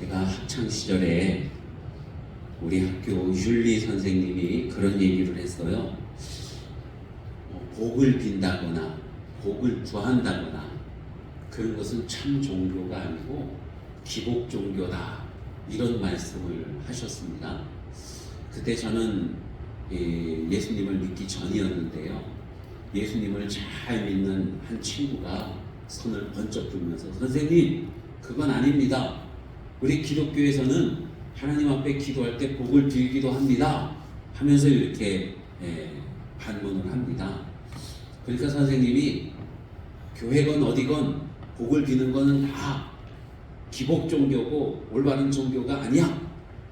제가 학창 시절에 우리 학교 윤리 선생님이 그런 얘기를 했어요. 복을 빈다거나 복을 구한다거나 그런 것은 참 종교가 아니고 기복 종교다, 이런 말씀을 하셨습니다. 그때 저는 예수님을 믿기 전이었는데요. 예수님을 잘 믿는 한 친구가 손을 번쩍 들면서, 선생님, 그건 아닙니다. 우리 기독교에서는 하나님 앞에 기도할 때 복을 빌기도 합니다 하면서 이렇게 반문을 합니다. 그러니까 선생님이, 교회건 어디건 복을 비는 거는 다 기복 종교고 올바른 종교가 아니야.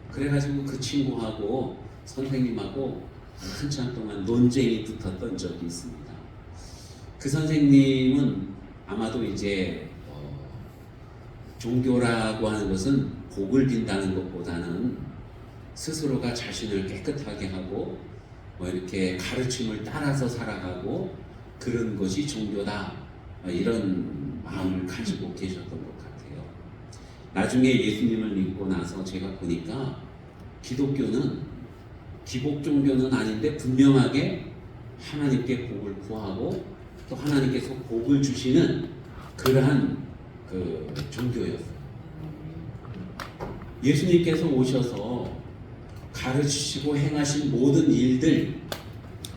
그래가지고 그 친구하고 선생님하고 한참 동안 논쟁이 붙었던 적이 있습니다. 그 선생님은 아마도 이제 종교라고 하는 것은 복을 빈다는 것보다는 스스로가 자신을 깨끗하게 하고 이렇게 가르침을 따라서 살아가고 그런 것이 종교다, 이런 마음을 가지고 계셨던 것 같아요. 나중에 예수님을 믿고 나서 제가 보니까 기독교는 기복 종교는 아닌데 분명하게 하나님께 복을 구하고 또 하나님께서 복을 주시는 그러한 종교였어요. 예수님께서 오셔서 가르치시고 행하신 모든 일들,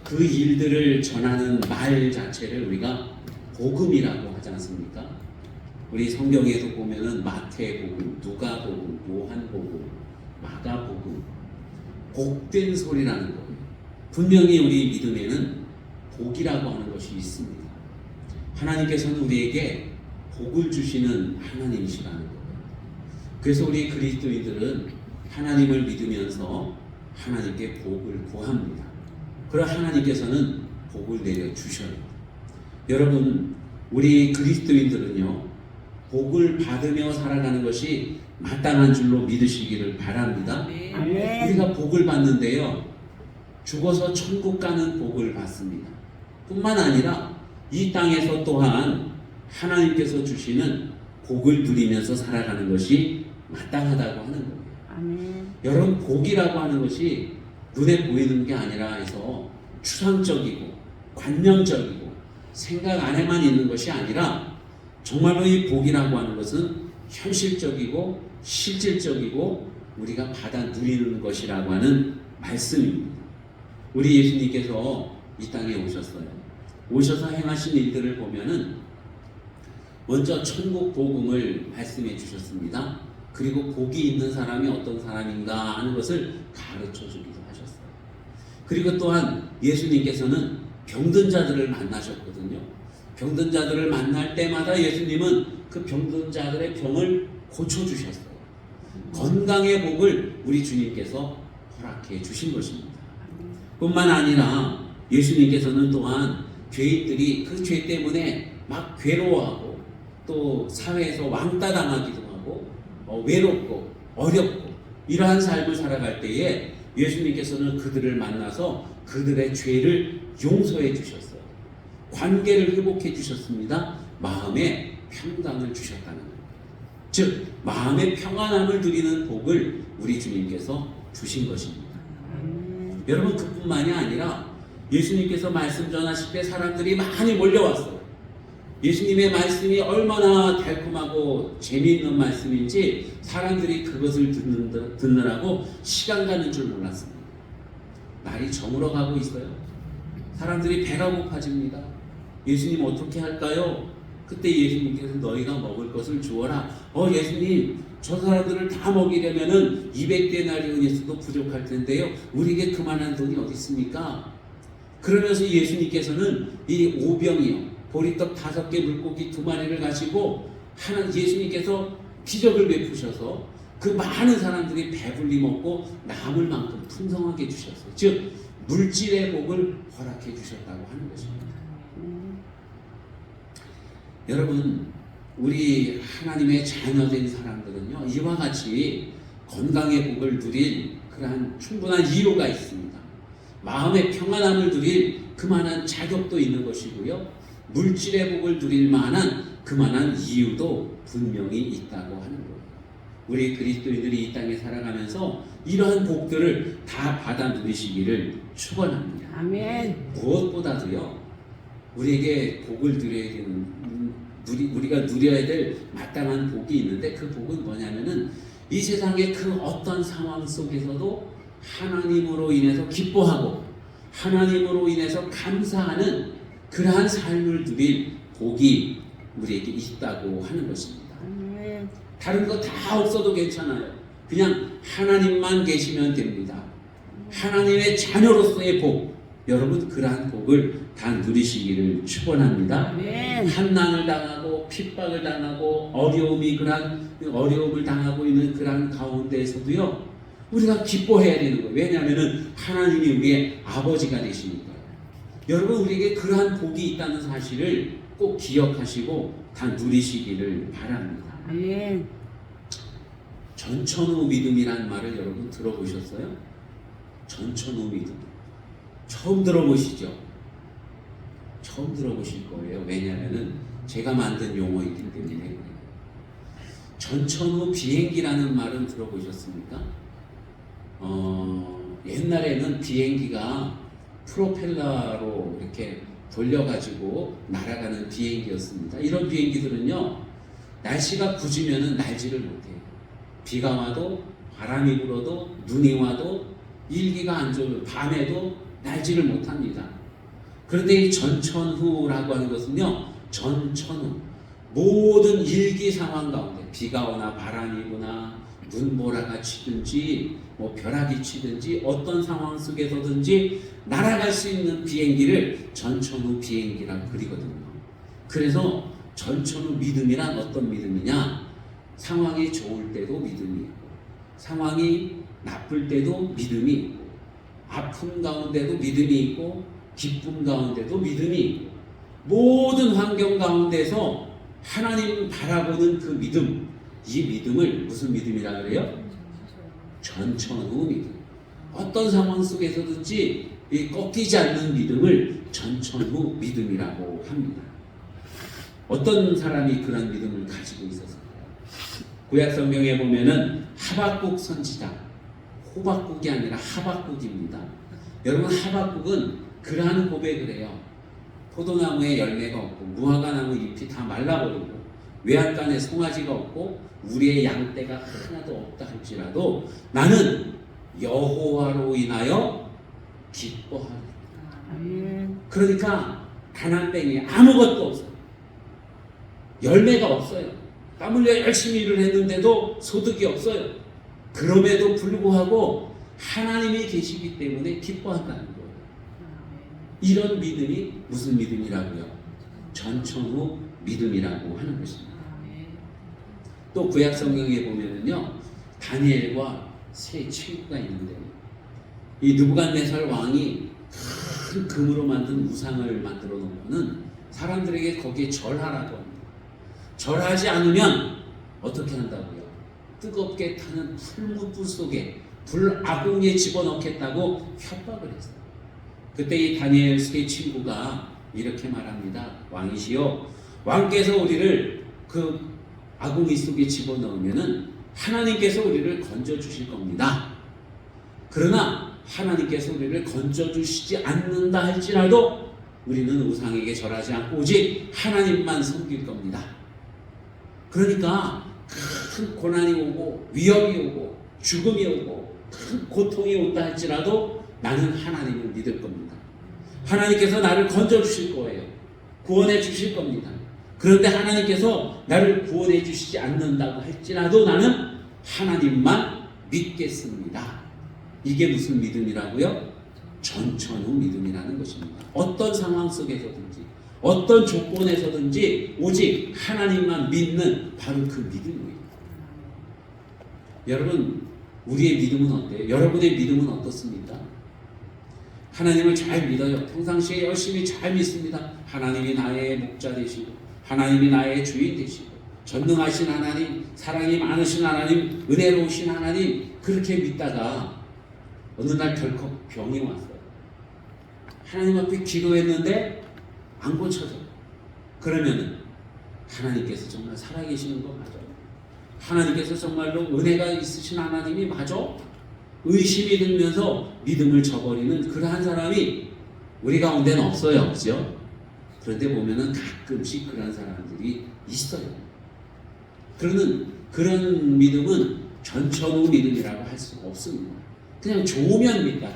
그 일들을 전하는 말 자체를 우리가 복음이라고 하지 않습니까? 우리 성경에도 보면은 마태복음, 누가복음, 요한복음, 마가복음, 복된 소리라는 거예요. 분명히 우리 믿음에는 복이라고 하는 것이 있습니다. 하나님께서는 우리에게 복을 주시는 하나님이시라는 거예요. 그래서 우리 그리스도인들은 하나님을 믿으면서 하나님께 복을 구합니다. 그럼 하나님께서는 복을 내려주셔요. 여러분, 우리 그리스도인들은요, 복을 받으며 살아가는 것이 마땅한 줄로 믿으시기를 바랍니다. 우리가 복을 받는데요, 죽어서 천국 가는 복을 받습니다. 뿐만 아니라 이 땅에서 또한 하나님께서 주시는 복을 누리면서 살아가는 것이 마땅하다고 하는 거예요. 아멘. 여러분, 복이라고 하는 것이 눈에 보이는 게 아니라 해서 추상적이고 관념적이고 생각 안에만 있는 것이 아니라 정말로 이 복이라고 하는 것은 현실적이고 실질적이고 우리가 받아 누리는 것이라고 하는 말씀입니다. 우리 예수님께서 이 땅에 오셨어요. 오셔서 행하신 일들을 보면은 먼저 천국 복음을 말씀해 주셨습니다. 그리고 복이 있는 사람이 어떤 사람인가 하는 것을 가르쳐 주기도 하셨어요. 그리고 또한 예수님께서는 병든 자들을 만나셨거든요. 병든 자들을 만날 때마다 예수님은 그 병든 자들의 병을 고쳐주셨어요. 건강의 복을 우리 주님께서 허락해 주신 것입니다. 뿐만 아니라 예수님께서는 또한 죄인들이 그 죄 때문에 막 괴로워하고 또 사회에서 왕따 당하기도 하고 외롭고 어렵고 이러한 삶을 살아갈 때에 예수님께서는 그들을 만나서 그들의 죄를 용서해 주셨어요. 관계를 회복해 주셨습니다. 마음에 평강을 주셨다는 거예요. 즉 마음의 평안함을 누리는 복을 우리 주님께서 주신 것입니다. 여러분, 그뿐만이 아니라 예수님께서 말씀 전하실 때 사람들이 많이 몰려왔어요. 예수님의 말씀이 얼마나 달콤하고 재미있는 말씀인지 사람들이 그것을 듣느라고 시간 가는 줄 몰랐습니다. 날이 저물어 가고 있어요. 사람들이 배가 고파집니다. 예수님 어떻게 할까요? 그때 예수님께서 너희가 먹을 것을 주어라. 예수님, 저 사람들을 다 먹이려면은 200데나리온에서도 부족할 텐데요. 우리에게 그만한 돈이 어디 있습니까? 그러면서 예수님께서는 이 오병이요, 보리떡 5개, 물고기 2마리를 가지고 예수님께서 기적을 베푸셔서 그 많은 사람들이 배불리 먹고 남을 만큼 풍성하게 주셨어요. 즉 물질의 복을 허락해 주셨다고 하는 것입니다. 여러분, 우리 하나님의 자녀된 사람들은요, 이와 같이 건강의 복을 누릴 그러한 충분한 이유가 있습니다. 마음의 평안함을 누릴 그만한 자격도 있는 것이고요, 물질의 복을 누릴 만한 그만한 이유도 분명히 있다고 하는 거예요. 우리 그리스도인들이 이 땅에 살아가면서 이러한 복들을 다 받아 누리시기를 축원합니다. 아멘. 무엇보다도요, 우리에게 복을 드려야 되는, 우리가 누려야 될 마땅한 복이 있는데, 그 복은 뭐냐면은 이 세상의 그 어떤 상황 속에서도 하나님으로 인해서 기뻐하고 하나님으로 인해서 감사하는 그러한 삶을 누릴 복이 우리에게 있다고 하는 것입니다. 아멘. 다른 거 다 없어도 괜찮아요. 그냥 하나님만 계시면 됩니다. 하나님의 자녀로서의 복, 여러분 그러한 복을 다 누리시기를 축원합니다. 아멘. 환난을 당하고 핍박을 당하고 그러한 어려움을 당하고 있는 그러한 가운데에서도요, 우리가 기뻐해야 되는 거예요. 왜냐하면은 하나님이 우리의 아버지가 되시니까요. 여러분 우리에게 그러한 복이 있다는 사실을 꼭 기억하시고 다 누리시기를 바랍니다. 아멘. 전천후 믿음이라는 말을 여러분 들어보셨어요? 전천후 믿음. 처음 들어보시죠? 처음 들어보실 거예요. 왜냐하면은 제가 만든 용어이기 때문에 그래요. 전천후 비행기라는 말은 들어보셨습니까? 옛날에는 비행기가 프로펠러로 이렇게 돌려가지고 날아가는 비행기였습니다. 이런 비행기들은요, 날씨가 굳으면은 날지를 못해요. 비가 와도 바람이 불어도 눈이 와도 일기가 안 좋으면 밤에도 날지를 못합니다. 그런데 이 전천후라고 하는 것은요, 전천후 모든 일기 상황 가운데 비가 오나 바람이 부나 눈보라가 치든지 벼락이 치든지 어떤 상황 속에서든지 날아갈 수 있는 비행기를 전천후 비행기라고 그리거든요. 그래서 전천후 믿음이란 어떤 믿음이냐? 상황이 좋을 때도 믿음이 있고 상황이 나쁠 때도 믿음이 있고 아픔 가운데도 믿음이 있고 기쁨 가운데도 믿음이 있고 모든 환경 가운데서 하나님을 바라보는 그 믿음, 이 믿음을 무슨 믿음이라 그래요? 전천후 믿음. 어떤 상황 속에서든지 꺾이지 않는 믿음을 전천후 믿음이라고 합니다. 어떤 사람이 그런 믿음을 가지고 있었을까요? 구약 성경에 보면은 하박국 선지자, 호박국이 아니라 하박국입니다. 여러분 하박국은 그러한 고백을 해요. 포도나무에 열매가 없고 무화과나무 잎이 다 말라버리고 외양간에 송아지가 없고 우리의 양떼가 하나도 없다 할지라도 나는 여호와로 인하여 기뻐하리라. 그러니까 가난뱅이 아무것도 없어요. 열매가 없어요. 땀 흘려 열심히 일을 했는데도 소득이 없어요. 그럼에도 불구하고 하나님이 계시기 때문에 기뻐한다는 거예요. 이런 믿음이 무슨 믿음이라고요? 전천후 믿음이라고 하는 것입니다. 또 구약 성경에 보면은요, 다니엘과 세 친구가 있는데 이 느부갓네살 왕이 큰 금으로 만든 우상을 만들어 놓고는 사람들에게 거기에 절하라고 합니다. 절하지 않으면 어떻게 한다고요? 뜨겁게 타는 풀무불 속에 불아궁에 집어넣겠다고 협박을 했어요. 그때 이 다니엘 세 친구가 이렇게 말합니다. 왕이시여, 왕께서 우리를 그 아궁이 속에 집어넣으면은 하나님께서 우리를 건져주실 겁니다. 그러나 하나님께서 우리를 건져주시지 않는다 할지라도 우리는 우상에게 절하지 않고 오직 하나님만 섬길 겁니다. 그러니까 큰 고난이 오고 위협이 오고 죽음이 오고 큰 고통이 온다 할지라도 나는 하나님을 믿을 겁니다. 하나님께서 나를 건져주실 거예요. 구원해 주실 겁니다. 그런데 하나님께서 나를 구원해 주시지 않는다고 할지라도 나는 하나님만 믿겠습니다. 이게 무슨 믿음이라고요? 전천후 믿음이라는 것입니다. 어떤 상황 속에서든지 어떤 조건에서든지 오직 하나님만 믿는 바로 그 믿음이에요. 여러분, 우리의 믿음은 어때요? 여러분의 믿음은 어떻습니까? 하나님을 잘 믿어요. 평상시에 열심히 잘 믿습니다. 하나님이 나의 목자 되시고 하나님이 나의 주인 되시고 전능하신 하나님, 사랑이 많으신 하나님, 은혜로우신 하나님, 그렇게 믿다가 어느 날 덜컥 병이 왔어요. 하나님 앞에 기도했는데 안 고쳐져. 그러면은 하나님께서 정말 살아계시는 거 맞아요. 하나님께서 정말로 은혜가 있으신 하나님이 맞아? 의심이 들면서 믿음을 저버리는 그러한 사람이 우리 가운데는 없어요. 그죠? 그런데 보면은 가끔씩 그런 사람들이 있어요. 그런 믿음은 전천후 믿음이라고 할 수가 없습니다. 그냥 좋으면 믿다.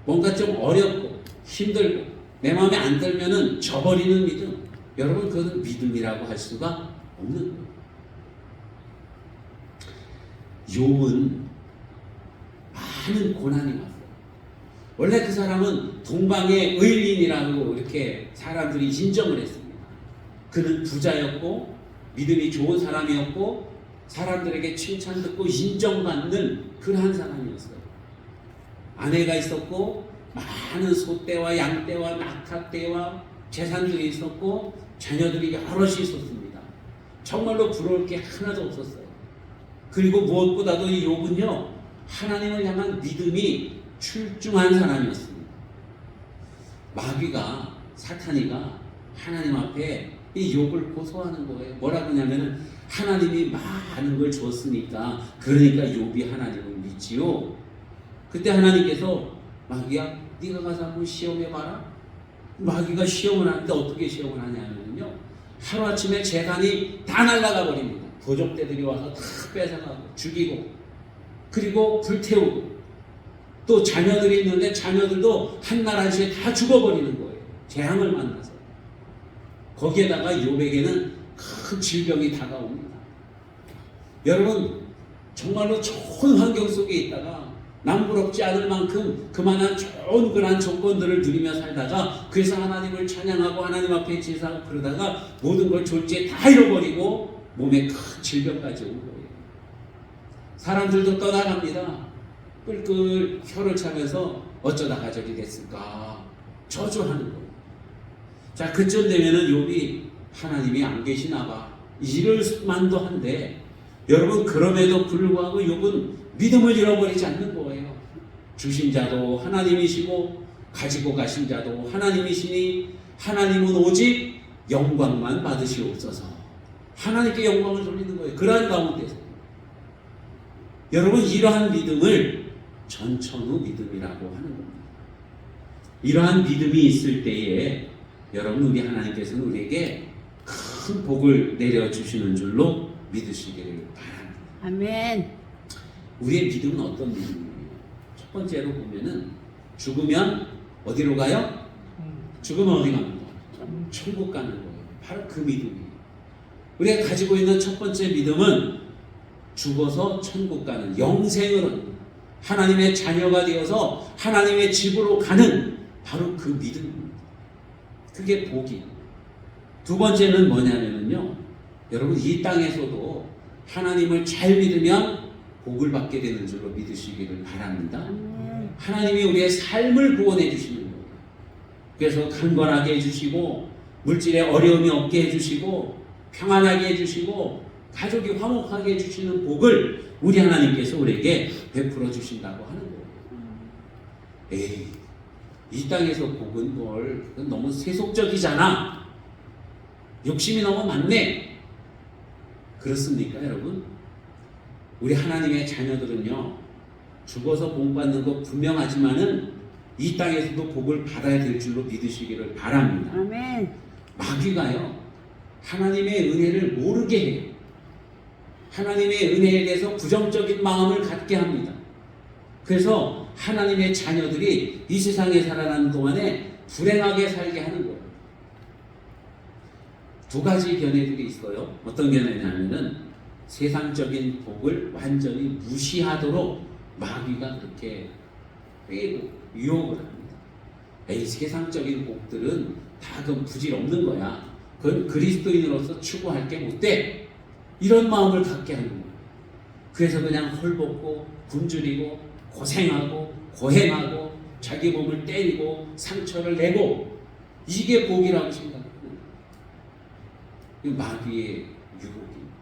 뭔가 좀 어렵고 힘들고 내 마음에 안 들면은 저버리는 믿음. 여러분 그것은 믿음이라고 할 수가 없는 거예요. 욥은 많은 고난이 왔어요. 원래 그 사람은 동방의 의인이라고 이렇게 사람들이 인정을 했습니다. 그는 부자였고 믿음이 좋은 사람이었고 사람들에게 칭찬 듣고 인정받는 그러한 사람이었어요. 아내가 있었고 많은 소떼와 양떼와 낙타떼와 재산들이 있었고 자녀들이 여럿이 있었습니다. 정말로 부러울 게 하나도 없었어요. 그리고 무엇보다도 이 욥은요 하나님을 향한 믿음이 출중한 사람이었습니다. 마귀가 사탄이가 하나님 앞에 이 욥을 고소하는 거예요. 뭐라고 하냐면은 하나님이 많은 걸 줬으니까 그러니까 욥이 하나님을 믿지요. 그때 하나님께서 마귀야 네가 가서 한번 시험해봐라. 마귀가 시험을 하는데 어떻게 시험을 하냐면요 하루아침에 재산이 다 날아가 버립니다. 도적대들이 와서 다 뺏어가고 죽이고 그리고 불태우고 또 자녀들이 있는데 자녀들도 한날 한시에 다 죽어버리는 거예요. 재앙을 만나서. 거기에다가 욥에게는 큰 질병이 다가옵니다. 여러분 정말로 좋은 환경 속에 있다가 남부럽지 않을 만큼 그만한 좋은 그런 조건들을 누리며 살다가 그래서 하나님을 찬양하고 하나님 앞에 제사하고 그러다가 모든 걸 졸지에 다 잃어버리고 몸에 큰 질병까지 온 거예요. 사람들도 떠나갑니다. 끌끌 혀를 차면서 어쩌다가 저리 됐을까 저주하는 거예요. 자 그쯤 되면은 욥이 하나님이 안 계시나 봐 이럴 만도 한데 여러분 그럼에도 불구하고 욥은 믿음을 잃어버리지 않는 거예요. 주신 자도 하나님이시고 가지고 가신 자도 하나님이시니 하나님은 오직 영광만 받으시옵소서. 하나님께 영광을 돌리는 거예요. 그러한 가운데서 여러분 이러한 믿음을 전천후 믿음이라고 하는 겁니다. 이러한 믿음이 있을 때에 여러분 우리 하나님께서는 우리에게 큰 복을 내려주시는 줄로 믿으시기를 바랍니다. 아멘. 우리의 믿음은 어떤 믿음이에요? 첫 번째로 보면은 죽으면 어디로 가요? 죽으면 어디 갑니까? 천국 가는 거예요. 바로 그 믿음이에요. 우리가 가지고 있는 첫 번째 믿음은 죽어서 천국 가는 영생을 하나님의 자녀가 되어서 하나님의 집으로 가는 바로 그 믿음입니다. 그게 복이에요. 두 번째는 뭐냐면요 여러분 이 땅에서도 하나님을 잘 믿으면 복을 받게 되는 줄로 믿으시기를 바랍니다. 하나님이 우리의 삶을 구원해 주시는 거예요. 그래서 강건하게 해주시고 물질에 어려움이 없게 해주시고 평안하게 해주시고 가족이 화목하게 해주시는 복을 우리 하나님께서 우리에게 베풀어 주신다고 하는 거예요. 에이 이 땅에서 복은 뭘 그건 너무 세속적이잖아. 욕심이 너무 많네. 그렇습니까 여러분? 우리 하나님의 자녀들은요 죽어서 복 받는 거 분명하지만은 이 땅에서도 복을 받아야 될 줄로 믿으시기를 바랍니다. 아멘. 마귀가요 하나님의 은혜를 모르게 해요. 하나님의 은혜에 대해서 부정적인 마음을 갖게 합니다. 그래서 하나님의 자녀들이 이 세상에 살아가는 동안에 불행하게 살게 하는 거예요. 두 가지 견해들이 있어요. 어떤 견해냐면은 세상적인 복을 완전히 무시하도록 마귀가 그렇게 빼고 유혹을 합니다. 에이 세상적인 복들은 다 그건 부질없는 거야. 그건 그리스도인으로서 추구할 게 못돼. 이런 마음을 갖게 하는 거예요. 그래서 그냥 헐벗고 굶주리고 고생하고 고행하고 자기 몸을 때리고 상처를 내고 이게 복이라고 생각합니다. 이 마귀의 유혹입니다.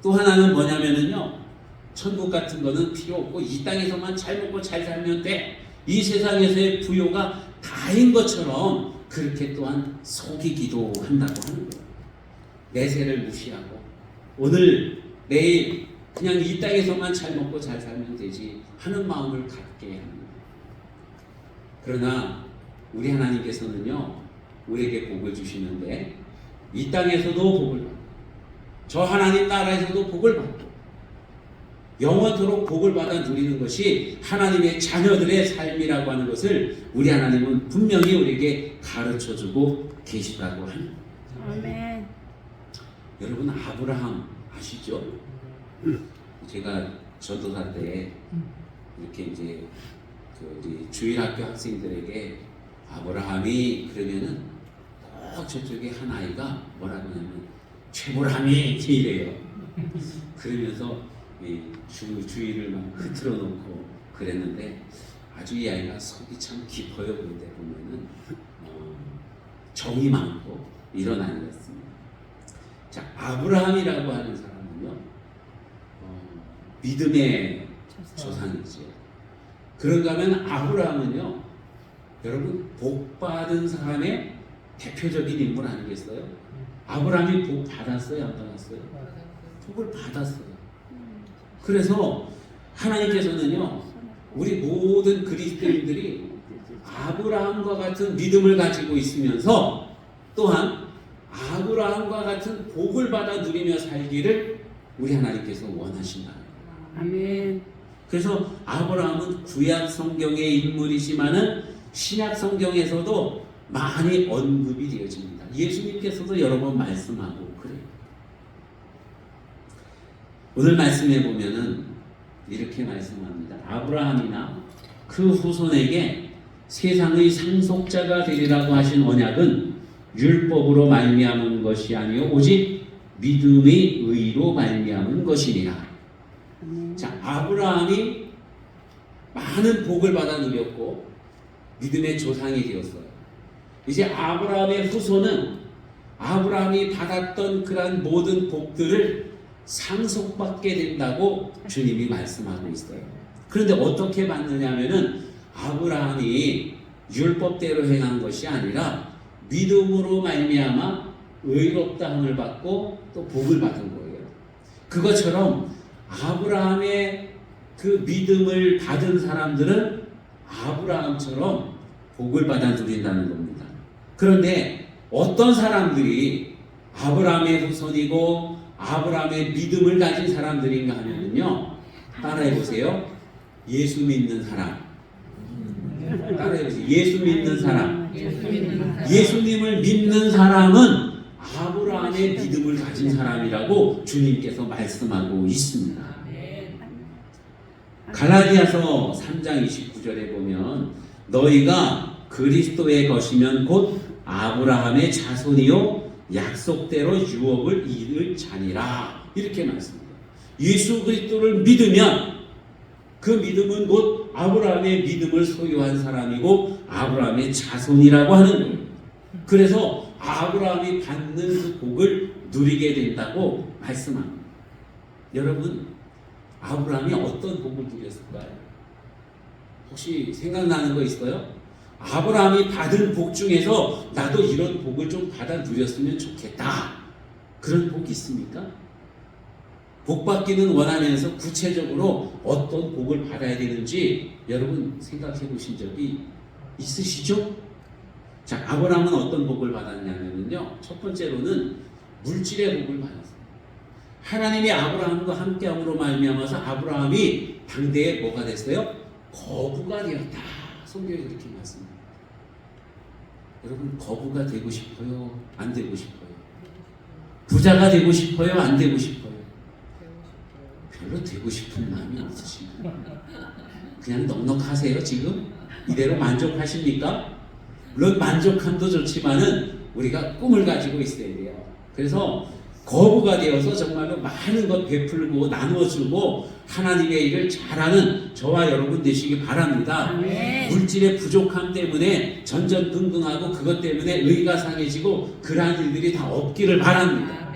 또 하나는 뭐냐면은요 천국 같은 거는 필요 없고 이 땅에서만 잘 먹고 잘 살면 돼. 이 세상에서의 부요가 다인 것처럼 그렇게 또한 속이기도 한다고 하는 거예요. 내세를 무시하고 오늘 내일 그냥 이 땅에서만 잘 먹고 잘 살면 되지 하는 마음을 갖게 합니다. 그러나 우리 하나님께서는요, 우리에게 복을 주시는데 이 땅에서도 복을 받고 저 하나님 나라에서도 복을 받고 영원토록 복을 받아 누리는 것이 하나님의 자녀들의 삶이라고 하는 것을 우리 하나님은 분명히 우리에게 가르쳐주고 계시다고 합니다. 아멘. 여러분, 아브라함 아시죠? 제가 전도사 때 이렇게 이제 우리 주일학교 학생들에게 아브라함이 그러면은 꼭 저쪽에 한 아이가 뭐라고 하냐면 최보람이 이래요. 그러면서 주위를 막 흐트러 놓고 그랬는데 아주 이 아이가 속이 참 깊어요. 그런데 보면은 정이 많고 이런 아이였습니다. 자, 아브라함이라고 하는 사람은요, 믿음의 조상이죠. 그런가 하면 아브라함은요, 여러분 복 받은 사람의 대표적인 인물 아니겠어요? 아브라함이 복 받았어요, 안 받았어요? 복을 받았어요. 그래서 하나님께서는요, 우리 모든 그리스도인들이 아브라함과 같은 믿음을 가지고 있으면서 또한 아브라함과 같은 복을 받아 누리며 살기를 우리 하나님께서 원하신다. 아멘. 그래서 아브라함은 구약 성경의 인물이지만은 신약 성경에서도 많이 언급이 되어집니다. 예수님께서도 여러 번 말씀하고 그래요. 오늘 말씀해 보면은 이렇게 말씀합니다. 아브라함이나 그 후손에게 세상의 상속자가 되리라고 하신 언약은 율법으로 말미암은 것이 아니요 오직 믿음의 의로 말미암은 것이니라. 자, 아브라함이 많은 복을 받아 누렸고 믿음의 조상이 되었어요. 이제 아브라함의 후손은 아브라함이 받았던 그러한 모든 복들을 상속받게 된다고 주님이 말씀하고 있어요. 그런데 어떻게 받느냐 하면은 아브라함이 율법대로 행한 것이 아니라 믿음으로 말미암아 의롭다함을 받고 또 복을 받은 거예요. 그것처럼 아브라함의 그 믿음을 받은 사람들은 아브라함처럼 복을 받아 누린다는 겁니다. 그런데 어떤 사람들이 아브라함의 후손이고 아브라함의 믿음을 가진 사람들인가 하면요, 따라해 보세요. 예수 믿는 사람. 따라해 보세요. 예수 믿는 사람. 예수님을 믿는 사람은 아브라함의 믿음을 가진 사람이라고 주님께서 말씀하고 있습니다. 갈라디아서 3장 29절에 보면 너희가 그리스도의 것이면 곧 아브라함의 자손이요 약속대로 유업을 이을 자니라, 이렇게 말씀합니다. 예수 그리스도를 믿으면 그 믿음은 곧 아브라함의 믿음을 소유한 사람이고 아브라함의 자손이라고 하는 거예요. 그래서 아브라함이 받는 그 복을 누리게 된다고 말씀합니다. 여러분, 아브라함이 어떤 복을 누렸을까요? 혹시 생각나는 거 있어요? 아브라함이 받은 복 중에서 나도 이런 복을 좀 받아 누렸으면 좋겠다, 그런 복이 있습니까? 복 받기는 원하면서 구체적으로 어떤 복을 받아야 되는지 여러분 생각해 보신 적이 있으시죠? 자, 아브라함은 어떤 복을 받았냐면요, 첫 번째로는 물질의 복을 받았어요. 하나님이 아브라함과 함께함으로 말미암아서 아브라함이 당대에 뭐가 됐어요? 거부가 되었다. 성경이 그렇게 말씀합니다. 여러분, 거부가 되고 싶어요? 안 되고 싶어요? 부자가 되고 싶어요? 안 되고 싶어요? 별로 되고 싶은 마음이 없으시고 그냥 넉넉하세요? 지금? 이대로 만족하십니까? 물론 만족함도 좋지만은 우리가 꿈을 가지고 있어야 돼요. 그래서 거부가 되어서 정말로 많은 것 베풀고 나눠주고 하나님의 일을 잘하는 저와 여러분 되시기 바랍니다. 물질의 부족함 때문에 전전긍긍하고 그것 때문에 의가 상해지고 그러한 일들이 다 없기를 바랍니다.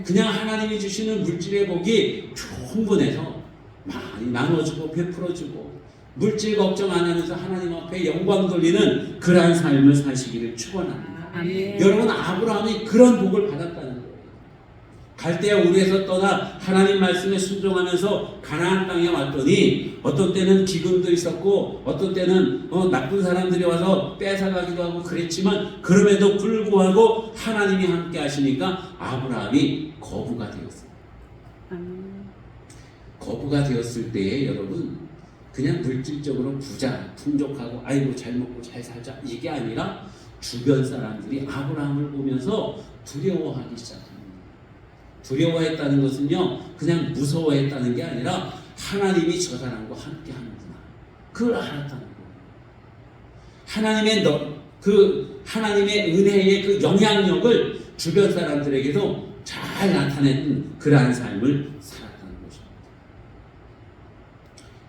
그냥 하나님이 주시는 물질의 복이 충분해서 많이 나눠주고 베풀어주고 물질 걱정 안 하면서 하나님 앞에 영광 돌리는 그러한 삶을 사시기를 축원합니다. 여러분, 아브라함이 그런 복을 받았다는 거예요. 갈대아 우르에서 떠나 하나님 말씀에 순종하면서 가나안 땅에 왔더니 어떤 때는 기근도 있었고 어떤 때는 나쁜 사람들이 와서 뺏어가기도 하고 그랬지만 그럼에도 불구하고 하나님이 함께 하시니까 아브라함이 거부가 되었어요. 아멘. 거부가 되었을 때에 여러분 그냥 물질적으로 부자, 풍족하고 아이고 잘 먹고 잘 살자 이게 아니라 주변 사람들이 아브라함을 보면서 두려워하기 시작합니다. 두려워했다는 것은요 그냥 무서워했다는 게 아니라 하나님이 저 사람과 함께 하는구나 그걸 알았다는 거예요. 하나님의 은혜의 그 영향력을 주변 사람들에게도 잘 나타내는 그러한 삶을 살았다는 것입니다.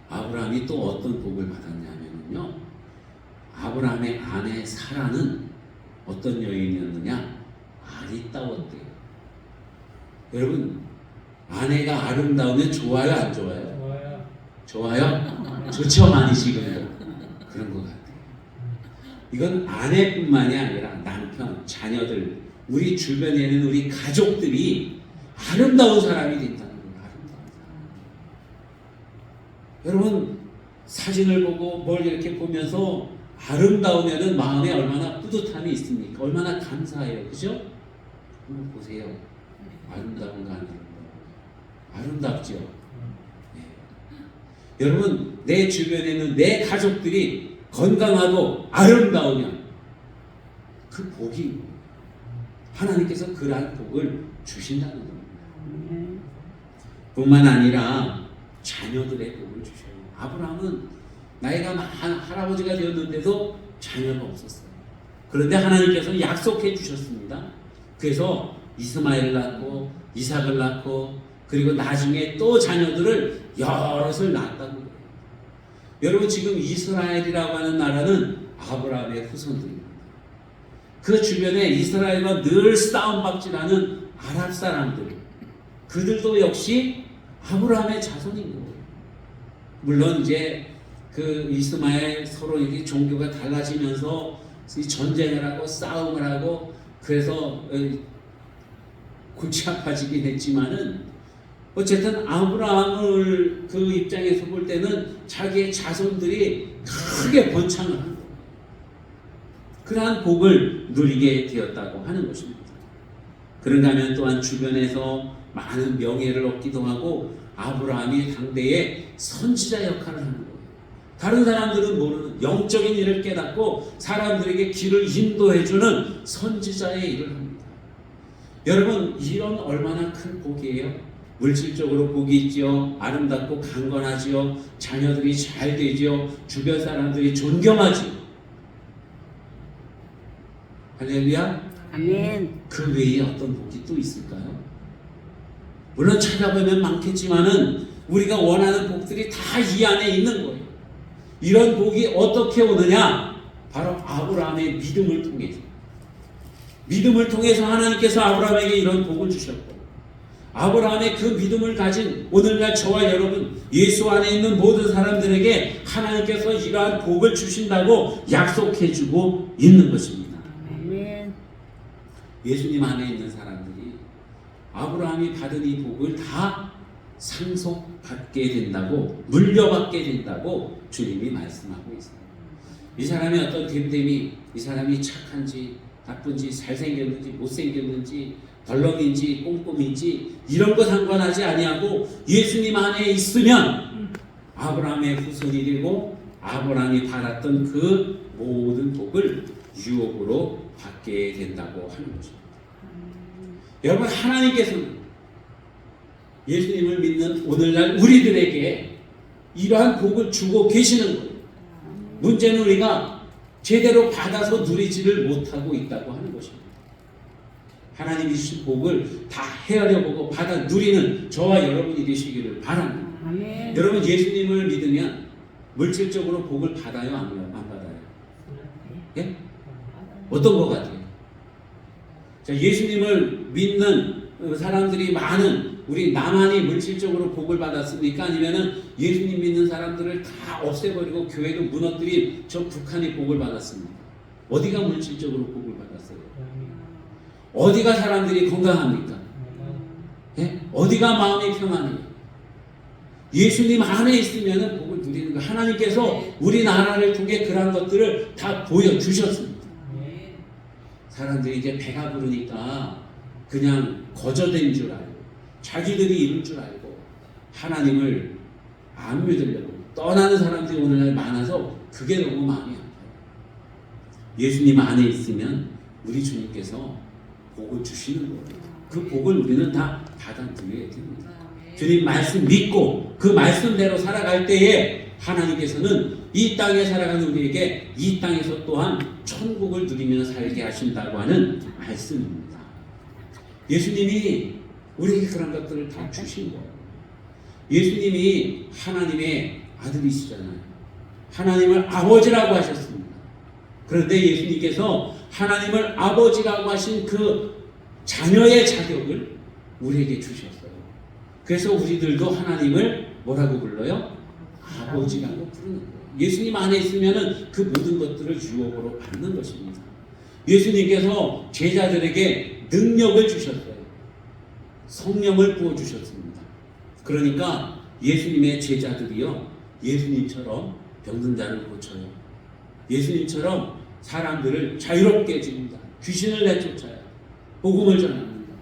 아브라함이 또 어떤 복을 받았냐면요 아브라함의 아내 사라는 어떤 여인이었느냐 아리따웠대요. 여러분 아내가 아름다우면 좋아요 안 좋아요? 좋아요? 좋죠 많이 지금도 그런 것 같아요. 이건 아내뿐만이 아니라 남편, 자녀들, 우리 주변에는 우리 가족들이 아름다운 사람이 된다는 거예요. 아름다운 사람. 여러분 사진을 보고 뭘 이렇게 보면서 아름다우면은 마음에 얼마나 뿌듯함이 있습니까? 얼마나 감사해요, 그죠? 한번 보세요. 아름다운가 안 아름다운가? 아름답죠. 네. 여러분 내 주변에는 내 가족들이 건강하고 아름다우면 그 복이 하나님께서 그러한 복을 주신다는 겁니다. 뿐만 아니라 자녀들의 복을 주셔요. 아브라함은 나이가 많은 할아버지가 되었는데도 자녀가 없었어요. 그런데 하나님께서 약속해 주셨습니다. 그래서 이스마엘을 낳고 이삭을 낳고 그리고 나중에 또 자녀들을 여럿을 낳았다는 거예요. 여러분 지금 이스라엘이라고 하는 나라는 아브라함의 후손들입니다. 그 주변에 이스라엘과 늘 싸움박질하는 아랍 사람들 그들도 역시 아브라함의 자손인 거예요. 물론 이제 그 이스마엘 서로 이렇게 종교가 달라지면서 전쟁을 하고 싸움을 하고 그래서 골치 아파지긴 했지만은 어쨌든 아브라함을 그 입장에서 볼 때는 자기의 자손들이 크게 번창을 한 거예요. 그러한 복을 누리게 되었다고 하는 것입니다. 그런가 하면 또한 주변에서 많은 명예를 얻기도 하고 아브라함이 당대의 선지자 역할을 하는 거예요. 다른 사람들은 모르는 영적인 일을 깨닫고 사람들에게 길을 인도해주는 선지자의 일을 합니다. 여러분 이런 얼마나 큰 복이에요. 물질적으로 복이 있지요. 아름답고 강건하지요. 자녀들이 잘 되지요. 주변 사람들이 존경하지요. 할렐루야. 아멘. 그 외에 어떤 복이 또 있을까요? 물론 찾아보면 많겠지만은 우리가 원하는 복들이 다 이 안에 있는 거예요. 이런 복이 어떻게 오느냐? 바로 아브라함의 믿음을 통해서. 믿음을 통해서 하나님께서 아브라함에게 이런 복을 주셨고 아브라함의 그 믿음을 가진 오늘날 저와 여러분 예수 안에 있는 모든 사람들에게 하나님께서 이러한 복을 주신다고 약속해주고 있는 것입니다. 아멘. 예수님 안에 있는 사람들이 아브라함이 받은 이 복을 다 상속받게 된다고 물려받게 된다고 주님이 말씀하고 있습니다. 이 사람이 어떤 됨됨이 이 사람이 착한지 나쁜지 잘생겼는지 못생겼는지 덜렁인지 꼼꼼인지 이런 거 상관하지 아니하고 예수님 안에 있으면 아브라함의 후손이 되고 아브라함이 받았던 그 모든 복을 유업으로 받게 된다고 하는 것입니다. 여러분 하나님께서는 예수님을 믿는 오늘날 우리들에게 이러한 복을 주고 계시는 거예요. 문제는 우리가 제대로 받아서 누리지를 못하고 있다고 하는 것입니다. 하나님이 주신 복을 다 헤아려보고 받아 누리는 저와 여러분이 되시기를 바랍니다. 아멘. 여러분 예수님을 믿으면 물질적으로 복을 받아요? 안 받아요? 예? 어떤 것 같아요? 자, 예수님을 믿는 사람들이 많은 우리 나만이 물질적으로 복을 받았습니까? 아니면은 예수님 믿는 사람들을 다 없애버리고 교회도 무너뜨린 저 북한이 복을 받았습니까? 어디가 물질적으로 복을 받았어요? 어디가 사람들이 건강합니까? 예? 어디가 마음이 평안해요? 예수님 안에 있으면 복을 누리는 거예요. 하나님께서 우리나라를 통해 그러한 것들을 다 보여주셨습니다. 사람들이 이제 배가 부르니까 그냥 거저된 줄 알고 자기들이 이룰 줄 알고 하나님을 안 믿으려고 떠나는 사람들이 오늘날 많아서 그게 너무 마음이 아파요. 예수님 안에 있으면 우리 주님께서 복을 주시는 거예요. 그 복을 우리는 다 받아들여야 됩니다. 주님 말씀 믿고 그 말씀대로 살아갈 때에 하나님께서는 이 땅에 살아가는 우리에게 이 땅에서 또한 천국을 누리며 살게 하신다고 하는 말씀입니다. 예수님이 우리에게 그런 것들을 다 주신 거예요. 예수님이 하나님의 아들이시잖아요. 하나님을 아버지라고 하셨습니다. 그런데 예수님께서 하나님을 아버지라고 하신 그 자녀의 자격을 우리에게 주셨어요. 그래서 우리들도 하나님을 뭐라고 불러요? 아버지라고 부르는 거예요. 예수님 안에 있으면 그 모든 것들을 유혹으로 받는 것입니다. 예수님께서 제자들에게 능력을 주셨어요. 성령을 부어주셨습니다. 그러니까 예수님의 제자들이요, 예수님처럼 병든 자를 고쳐요. 예수님처럼 사람들을 자유롭게 해줍니다. 귀신을 내쫓아요. 복음을 전합니다.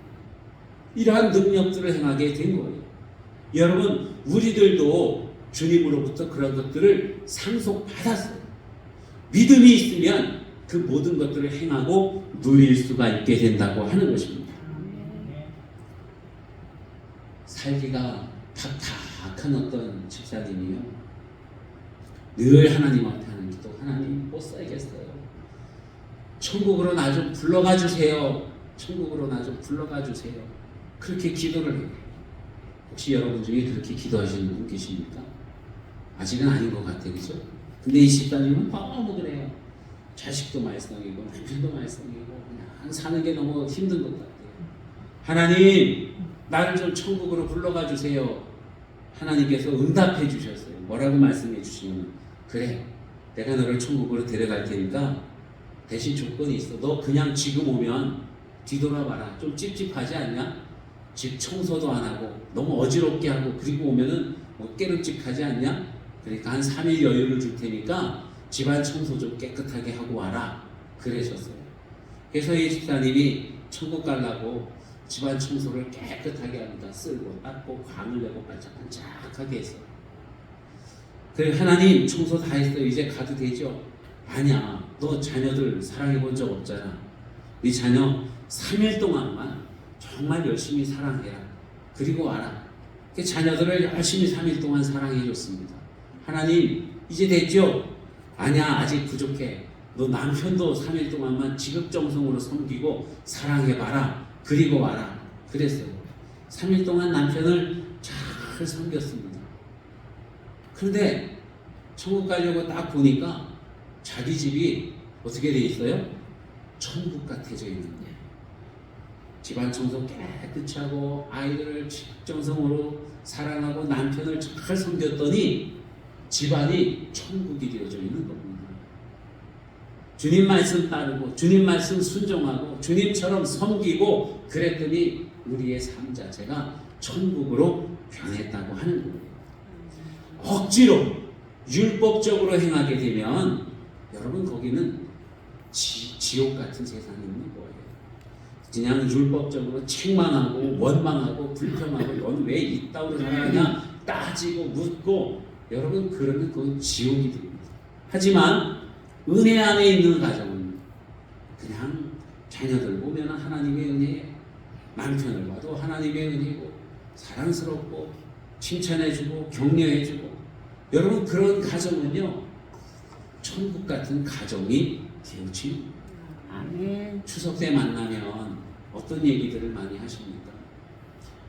이러한 능력들을 행하게 된 거예요. 여러분, 우리들도 주님으로부터 그런 것들을 상속받았어요. 믿음이 있으면 그 모든 것들을 행하고 누릴 수가 있게 된다고 하는 것입니다. 살기가 탁탁한 어떤 집사님이요, 늘 하나님 앞에 하는 기도, 하나님 못 살겠어요. 천국으로 나 좀 불러가 주세요. 천국으로 나 좀 불러가 주세요. 그렇게 기도를 해요. 혹시 여러분 중에 그렇게 기도하시는 분 계십니까? 아직은 아닌 것 같아요, 그죠? 근데 이 집사님은 너무 그래요. 자식도 말썽이고 남편도 말썽이고 그냥 사는 게 너무 힘든 것 같아요. 하나님, 나를 좀 천국으로 불러가 주세요. 하나님께서 응답해 주셨어요. 뭐라고 말씀해 주시면, 그래, 내가 너를 천국으로 데려갈 테니까 대신 조건이 있어. 너 그냥 지금 오면 뒤돌아봐라. 좀 찝찝하지 않냐? 집 청소도 안 하고 너무 어지럽게 하고 그리고 오면은 뭐 깨름직하지 않냐? 그러니까 한 3일 여유를 줄 테니까 집안 청소 좀 깨끗하게 하고 와라. 그러셨어요. 그래서 이 집사님이 천국 가려고 집안 청소를 깨끗하게 합니다. 쓸고 닦고 광을 내고 반짝반짝하게 했어요. 그래, 하나님 청소 다 했어요. 이제 가도 되죠? 아니야. 너 자녀들 사랑해 본 적 없잖아. 네 자녀 3일 동안만 정말 열심히 사랑해라. 그리고 와라. 그 자녀들을 열심히 3일 동안 사랑해 줬습니다. 하나님, 이제 됐죠? 아니야, 아직 부족해. 너 남편도 3일 동안만 지극정성으로 섬기고 사랑해봐라. 그리고 와라. 그랬어요. 3일 동안 남편을 잘 섬겼습니다. 그런데 천국 가려고 딱 보니까 자기 집이 어떻게 돼 있어요? 천국 같아져 있는 거예요. 집안 청소 깨끗이 하고 아이들을 정성으로 사랑하고 남편을 잘 섬겼더니 집안이 천국이 되어져 있는 겁니다. 주님 말씀 따르고 주님 말씀 순종하고 주님처럼 섬기고 그랬더니 우리의 삶 자체가 천국으로 변했다고 하는 거예요. 억지로 율법적으로 행하게 되면 여러분 거기는 지옥 같은 세상이 있는 거예요. 그냥 율법적으로 책망하고 원망하고 불평하고 넌 왜 이따위로 살아가냐 따지고 묻고 여러분 그러면 그건 지옥이 됩니다. 하지만 은혜 안에 있는 가정은 그냥 자녀들 보면 하나님의 은혜, 남편을 봐도 하나님의 은혜고 사랑스럽고 칭찬해주고 격려해주고 여러분 그런 가정은요 천국 같은 가정이 되어집니다. 아멘. 추석 때 만나면 어떤 얘기들을 많이 하십니까?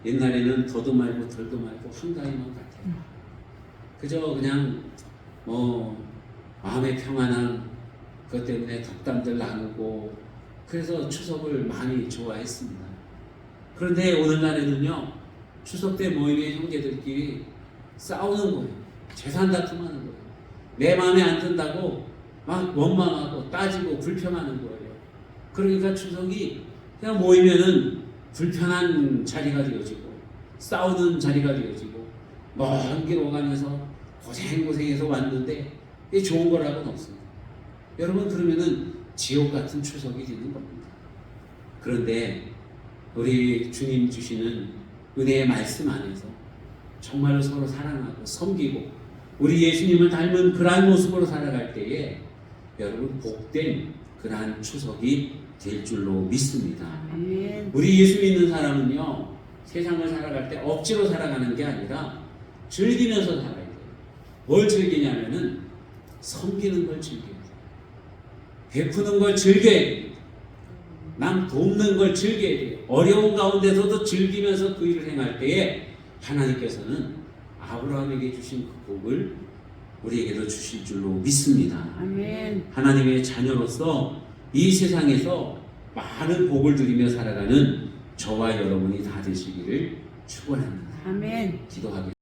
옛날에는 더도 말고 덜도 말고 한가위만 같아요. 그저 그냥 뭐 마음의 평안함 그것 때문에 덕담들 나누고 그래서 추석을 많이 좋아했습니다. 그런데 오늘날에는요 추석 때 모임의 형제들끼리 싸우는 거예요. 재산 다툼하는 거예요. 내 마음에 안 든다고 막 원망하고 따지고 불평하는 거예요. 그러니까 추석이 그냥 모이면은 불편한 자리가 되어지고 싸우는 자리가 되어지고 먼 길 오가면서 고생해서 왔는데 이게 좋은 거라고는 없습니다. 여러분, 그러면은 지옥 같은 추석이 되는 겁니다. 그런데 우리 주님 주시는 은혜의 말씀 안에서 정말로 서로 사랑하고 섬기고 우리 예수님을 닮은 그러한 모습으로 살아갈 때에 여러분 복된 그러한 추석이 될 줄로 믿습니다. 아멘. 우리 예수 믿는 사람은요, 세상을 살아갈 때 억지로 살아가는 게 아니라 즐기면서 살아야 돼요. 뭘 즐기냐면은 섬기는 걸 즐겨야 돼요. 베푸는 걸 즐겨야 돼요. 남 돕는 걸 즐겨야 돼요. 어려운 가운데서도 즐기면서 그 일을 행할 때에 하나님께서는 아브라함에게 주신 그 복을 우리에게도 주실 줄로 믿습니다. 아멘. 하나님의 자녀로서 이 세상에서 많은 복을 누리며 살아가는 저와 여러분이 다 되시기를 축원합니다. 아멘. 기도하겠습니다.